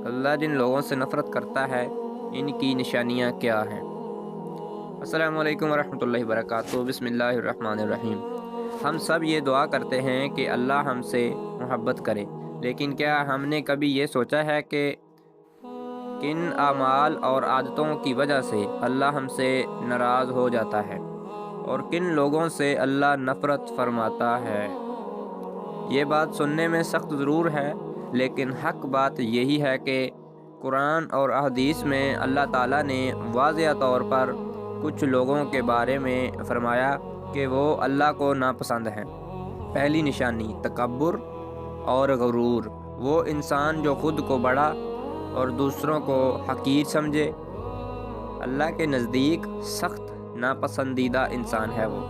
اللہ جن لوگوں سے نفرت کرتا ہے ان کی نشانیاں کیا ہیں؟ السلام علیکم ورحمۃ اللہ وبرکاتہ۔ بسم اللہ الرحمن الرحیم۔ ہم سب یہ دعا کرتے ہیں کہ اللہ ہم سے محبت کرے، لیکن کیا ہم نے کبھی یہ سوچا ہے کہ کن اعمال اور عادتوں کی وجہ سے اللہ ہم سے ناراض ہو جاتا ہے اور کن لوگوں سے اللہ نفرت فرماتا ہے؟ یہ بات سننے میں سخت ضرور ہے، لیکن حق بات یہی ہے کہ قرآن اور احادیث میں اللہ تعالیٰ نے واضح طور پر کچھ لوگوں کے بارے میں فرمایا کہ وہ اللہ کو ناپسند ہیں۔ پہلی نشانی تکبر اور غرور۔ وہ انسان جو خود کو بڑا اور دوسروں کو حقیر سمجھے، اللہ کے نزدیک سخت ناپسندیدہ انسان ہے وہ۔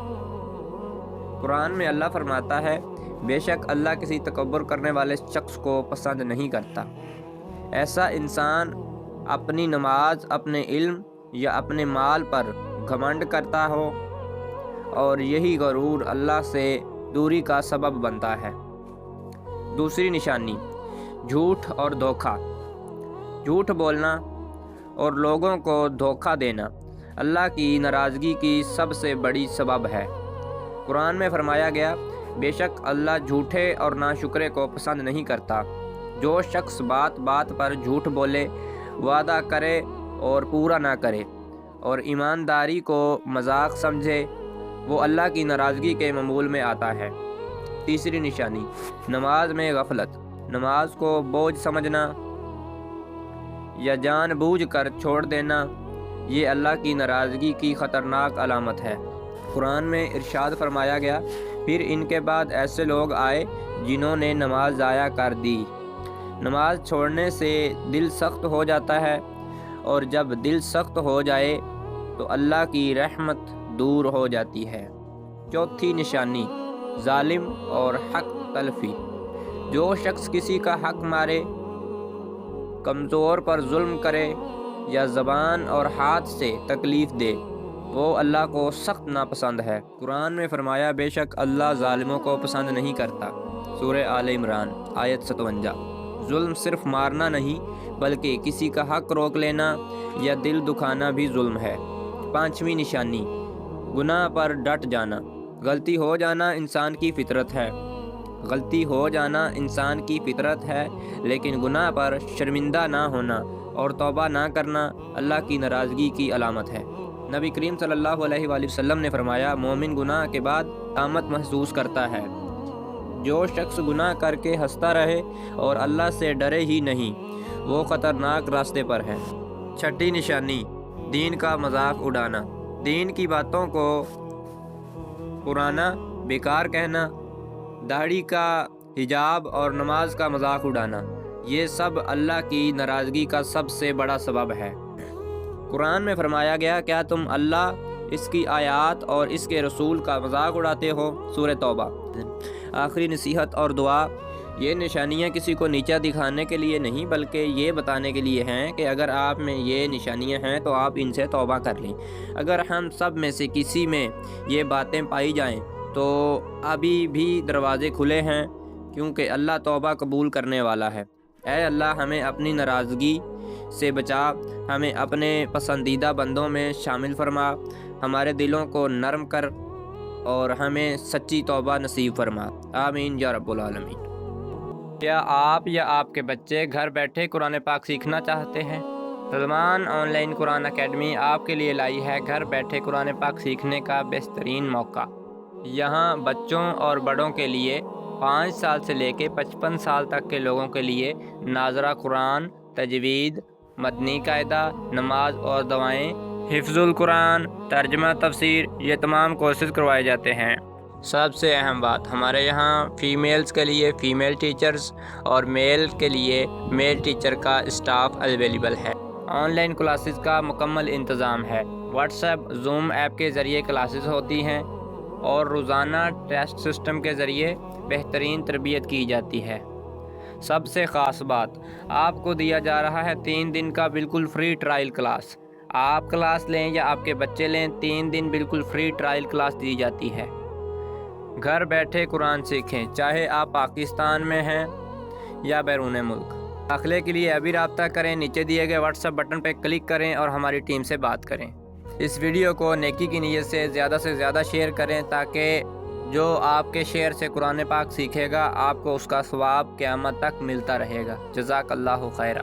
قرآن میں اللہ فرماتا ہے، بے شک اللہ کسی تکبر کرنے والے شخص کو پسند نہیں کرتا۔ ایسا انسان اپنی نماز، اپنے علم یا اپنے مال پر گھمنڈ کرتا ہو، اور یہی غرور اللہ سے دوری کا سبب بنتا ہے۔ دوسری نشانی جھوٹ اور دھوکہ۔ جھوٹ بولنا اور لوگوں کو دھوکہ دینا اللہ کی ناراضگی کی سب سے بڑی سبب ہے۔ قرآن میں فرمایا گیا، بے شک اللہ جھوٹے اور ناشکرے کو پسند نہیں کرتا۔ جو شخص بات بات پر جھوٹ بولے، وعدہ کرے اور پورا نہ کرے، اور ایمانداری کو مذاق سمجھے، وہ اللہ کی ناراضگی کے معمول میں آتا ہے۔ تیسری نشانی نماز میں غفلت۔ نماز کو بوجھ سمجھنا یا جان بوجھ کر چھوڑ دینا، یہ اللہ کی ناراضگی کی خطرناک علامت ہے۔ قرآن میں ارشاد فرمایا گیا، پھر ان کے بعد ایسے لوگ آئے جنہوں نے نماز ضائع کر دی۔ نماز چھوڑنے سے دل سخت ہو جاتا ہے، اور جب دل سخت ہو جائے تو اللہ کی رحمت دور ہو جاتی ہے۔ چوتھی نشانی ظالم اور حق تلفی۔ جو شخص کسی کا حق مارے، کمزور پر ظلم کرے یا زبان اور ہاتھ سے تکلیف دے، وہ اللہ کو سخت ناپسند ہے۔ قرآن میں فرمایا، بے شک اللہ ظالموں کو پسند نہیں کرتا۔ سورہ آل عمران آیت 57۔ ظلم صرف مارنا نہیں، بلکہ کسی کا حق روک لینا یا دل دکھانا بھی ظلم ہے۔ پانچویں نشانی گناہ پر ڈٹ جانا۔ غلطی ہو جانا انسان کی فطرت ہے۔ غلطی ہو جانا انسان کی فطرت ہے، لیکن گناہ پر شرمندہ نہ ہونا اور توبہ نہ کرنا اللہ کی ناراضگی کی علامت ہے۔ نبی کریم صلی اللہ علیہ وآلہ وسلم نے فرمایا، مومن گناہ کے بعد طامت محسوس کرتا ہے۔ جو شخص گناہ کر کے ہنستا رہے اور اللہ سے ڈرے ہی نہیں، وہ خطرناک راستے پر ہے۔ چھٹی نشانی دین کا مذاق اڑانا۔ دین کی باتوں کو پرانا، بیکار کہنا، داڑھی کا، حجاب اور نماز کا مذاق اڑانا، یہ سب اللہ کی ناراضگی کا سب سے بڑا سبب ہے۔ قرآن میں فرمایا گیا، کیا تم اللہ، اس کی آیات اور اس کے رسول کا مذاق اڑاتے ہو؟ سورہ توبہ۔ آخری نصیحت اور دعا۔ یہ نشانیاں کسی کو نیچا دکھانے کے لیے نہیں، بلکہ یہ بتانے کے لیے ہیں کہ اگر آپ میں یہ نشانیاں ہیں تو آپ ان سے توبہ کر لیں۔ اگر ہم سب میں سے کسی میں یہ باتیں پائی جائیں تو ابھی بھی دروازے کھلے ہیں، کیونکہ اللہ توبہ قبول کرنے والا ہے۔ اے اللہ، ہمیں اپنی ناراضگی سے بچا، ہمیں اپنے پسندیدہ بندوں میں شامل فرما، ہمارے دلوں کو نرم کر اور ہمیں سچی توبہ نصیب فرما۔ آمین یا رب العالمین۔ کیا آپ یا آپ کے بچے گھر بیٹھے قرآن پاک سیکھنا چاہتے ہیں؟ Salman on line Quran academy آپ کے لیے لائی ہے گھر بیٹھے قرآن پاک سیکھنے کا بہترین موقع۔ یہاں بچوں اور بڑوں کے لیے 5 سال سے لے کے 55 سال تک کے لوگوں کے لیے ناظرہ قرآن، تجوید، مدنی قاعدہ، نماز اور دعائیں، حفظ القرآن، ترجمہ تفسیر، یہ تمام کورسز کروائے جاتے ہیں۔ سب سے اہم بات، ہمارے یہاں فیمیلز کے لیے فیمیل ٹیچرز اور میل کے لیے میل ٹیچر کا اسٹاف اویلیبل ہے۔ آن لائن کلاسز کا مکمل انتظام ہے۔ واٹس ایپ، زوم ایپ کے ذریعے کلاسز ہوتی ہیں اور روزانہ ٹیسٹ سسٹم کے ذریعے بہترین تربیت کی جاتی ہے۔ سب سے خاص بات، آپ کو دیا جا رہا ہے 3 دن کا بالکل فری ٹرائل کلاس۔ آپ کلاس لیں یا آپ کے بچے لیں، 3 دن بالکل فری ٹرائل کلاس دی جاتی ہے۔ گھر بیٹھے قرآن سیکھیں، چاہے آپ پاکستان میں ہیں یا بیرون ملک۔ داخلے کے لیے ابھی رابطہ کریں، نیچے دیے گئے واٹس ایپ بٹن پہ کلک کریں اور ہماری ٹیم سے بات کریں۔ اس ویڈیو کو نیکی کی نیت سے زیادہ شیئر کریں تاکہ جو آپ کے شیئر سے قرآن پاک سیکھے گا آپ کو اس کا ثواب قیامت تک ملتا رہے گا۔ جزاک اللہ خیرہ۔